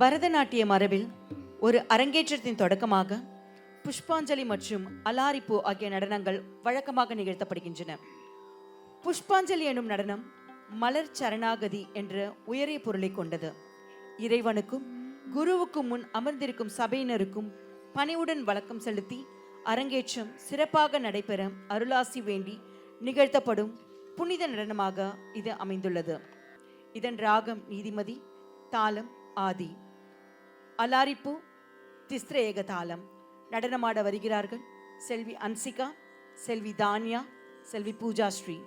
பரதநாட்டிய மரபில் ஒரு அரங்கேற்றத்தின் தொடக்கமாக புஷ்பாஞ்சலி மற்றும் அலாரிப்பூ ஆகிய நடனங்கள் வழக்கமாக நிகழ்த்தப்படுகின்றன. புஷ்பாஞ்சலி எனும் நடனம் மலர் சரணாகதி என்ற உயரிய பொருளை கொண்டது. இறைவனுக்கும் குருவுக்கும் முன் அமர்ந்திருக்கும் சபையினருக்கும் பணிவுடன் வழக்கம் செலுத்தி அரங்கேற்றம் சிறப்பாக நடைபெற அருளாசி வேண்டி நிகழ்த்தப்படும் புனித நடனமாக இது அமைந்துள்ளது. இதன் ராகம் நீதிமதி, தாளம் ஆதி. அலாரிப்பூ திஸ்ர ஏக தாளம். நடனமாட வருகிறார்கள் செல்வி அன்சிகா, செல்வி தானியா, செல்வி பூஜா ஸ்ரீ.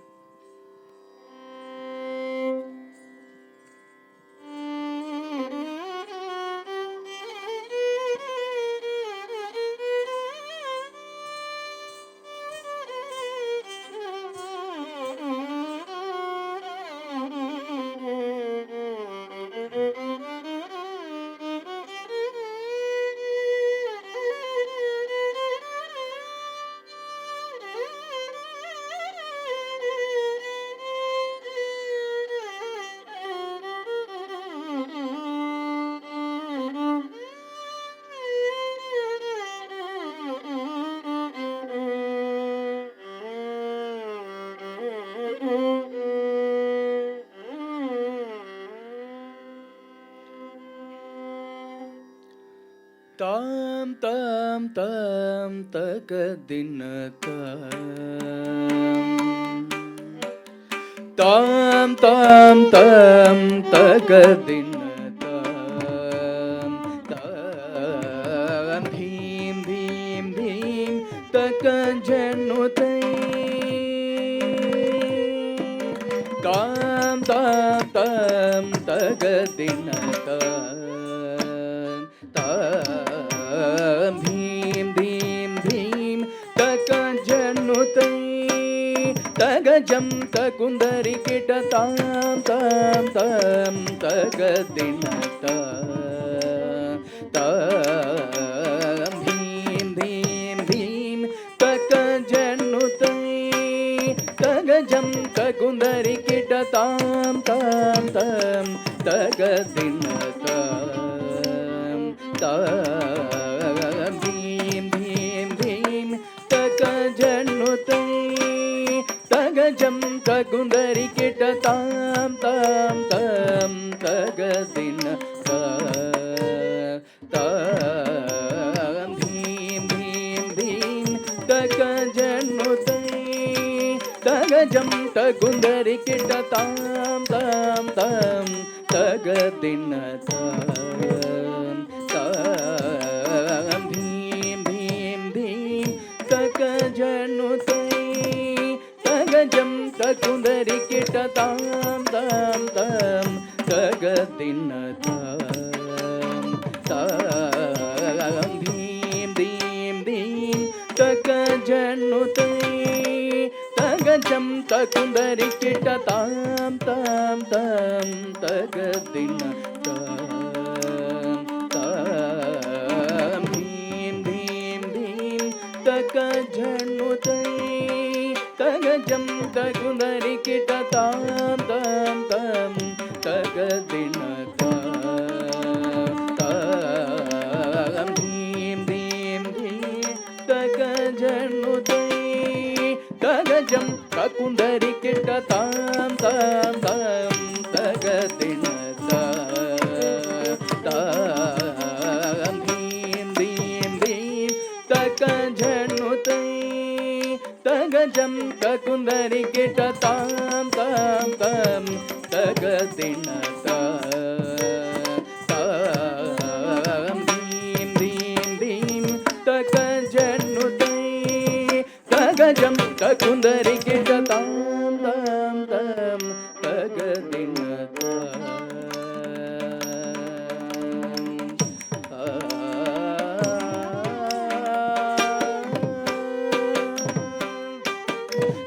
தாம் தாம் தாம் தகதின தாம் தாம் தாம் தகதின தாம் தாம் தீம் தீம் தீம் தக ஜனுதை தாம் தாம் தாம் தகதின भीम भीम भीम तक जनुतै तगजम तकुंदरी किट ताम ताम ताम तगदिन ताम भीम भीम भीम तक जनुतै तगजम तकुंदरी किट ताम ताम ताम तगदिन ताम भीम भीम भीम तक जनुतै तगजम तकुंदरी किट ताम ताम ताम तगदिन ताम भीम भीम भीम तक जनुतै तगजम तकुंदरी किट ताम ताम ताम तगदिन ताम भीम भीम भीम तक जनुतै तगजम तकुंदरी किट ताम ताम ताम तगदिन ताम भीम भीम भीम तक जनुतै तगजम तकुंदरी किट ताम ताम ताम तगदिन तक जनुतै तगजम तकुंदरी किट ताम ताम ताम तगदिन ताम भीम भीम भीम तक जनुतै तगजम तकुंदरी किट ताम ताम ताम तगदिन ताम भीम भीम भीम तक जनुतै तगजम तकुंदरी किट ताम ताम ताम तगदिन ताम भीम भीम भीम तक जनुतै तगजम तकुंदरी किट ताम ताम ताम तगदिन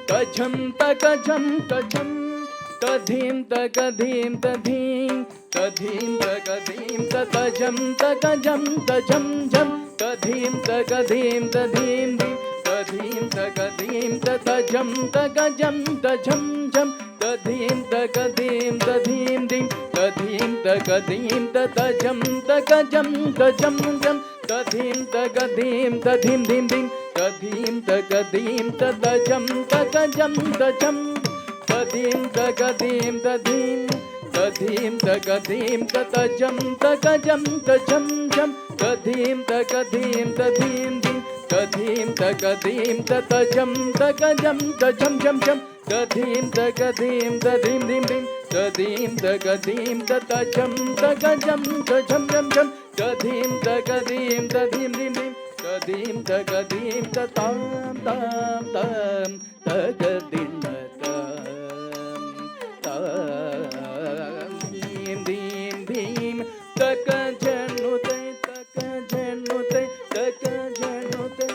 तजम तगजम तजम तधीम तगधीम तधीम तधीम तगधीम तजम तगजम तजम जम तधीम तगधीम तधीम तधीम तगधीम तजम तगजम तजम जम तधीम तधीं तकधीं तधीं धिं तधीं तकधीं ततजं तकजं तजं जं तधीं तकधीं तधीं धिं धिं तधीं तकधीं ततजं तकजं तजं तधीं तकधीं तधीं तधीं तकधीं ततजं तकजं तजं जं तधीं तकधीं तधीं धिं तधीं तकधीं ततजं तकजं तजं जं जं तधीं तकधीं तधीं धिं धिं तधीं तकधीं ततजं तकजं तजं जं जं तधीं तकधीं तधीं धिं धिं तधीं तकधीं ततां तां तां तकधिं धीं धीं धीं तकजनुते तकजनुते तकजनुते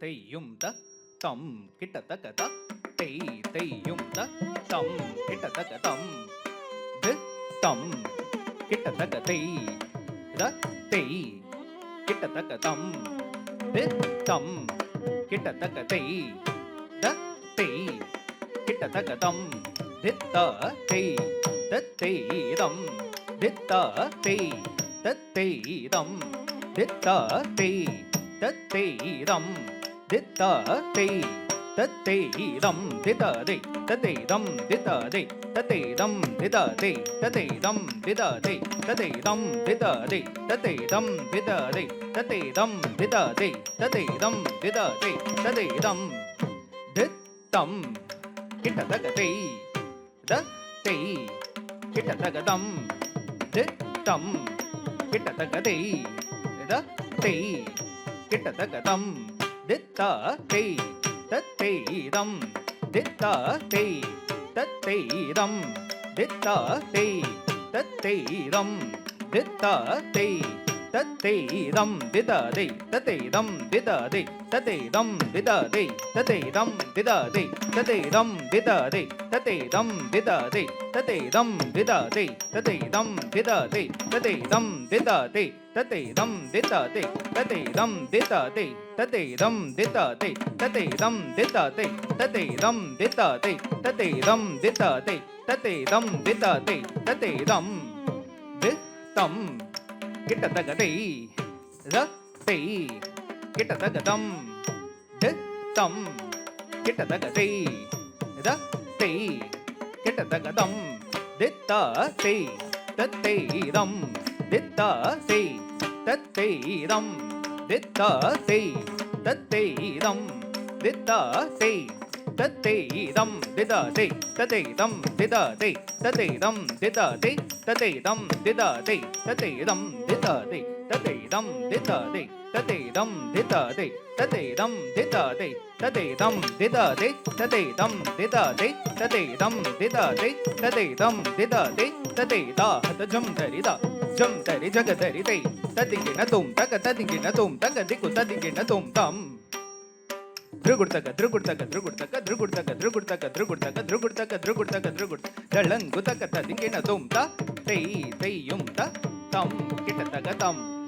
तेय्युं तं किटतकत तेय्युं तं किटतकतं तं किटतकते तेय् किटतकतं तं किटतकते तेय् किटतकतं तेय् तत्तेयं तेय् तत्तेयं तेय् तत्तेयं दित्तते तत्तेयं दितते ततेदं दितते ततेदं दितते ततेदं दितते ततेदं दितते ततेदं दितते ततेदं दितते ततेदं दितते ततेदं दित्तं किटतकते दत्ते किटतकतं दित्तं किटतकते दत्ते किटतकतं दित्तते तत्तेदं दित्तते तत्तेदं दित्तते तत्तेदं दित्तते तत्तेदं दितते ततेदं दितते ततेदं दितते ततेदं दितते ततेदं दितते ततेदं दितते ततेदं दितते ततेदं दितते ततेदं दितते ततेदं दितते ततेदं दितते ततेदं दितते ततेदं दितते ततेदं दितते ततेदं दितते ततेदं दितते ततेदं दित्तं किटतकते रते किटतकतं दित्तं किटतकते रते किटतकतं दित्तते तत्तेदं दित्तते तत्तेदं दित्तते तत्तेदं दित्तते तत्तेदं दितते ततेदं दितते ततेदं दितते ततेदं दितते ततेदं दितते ततेदं दितते ततेदं दितते ततेदं दितते ततेदं दितते ततेदं दितते ततेदं दितते ततेदं दितते ततेदा हतजं धरिदा जं धरि जगधरिते तदिगिन तुं तक तदिगिन तुं तक दिकु तदिगिन तुं तं ध्रुगुड्तक ध्रुगुड्तक ध्रुगुड्तक ध्रुगुड्तक ध्रुगुड्तक ध्रुगुड्तक ध्रुगुड्तक ध्रुगुड्तक ध्रुगुड् दळङ्गुतक तदिगिन तुं त तेय्युं तं किटतकतं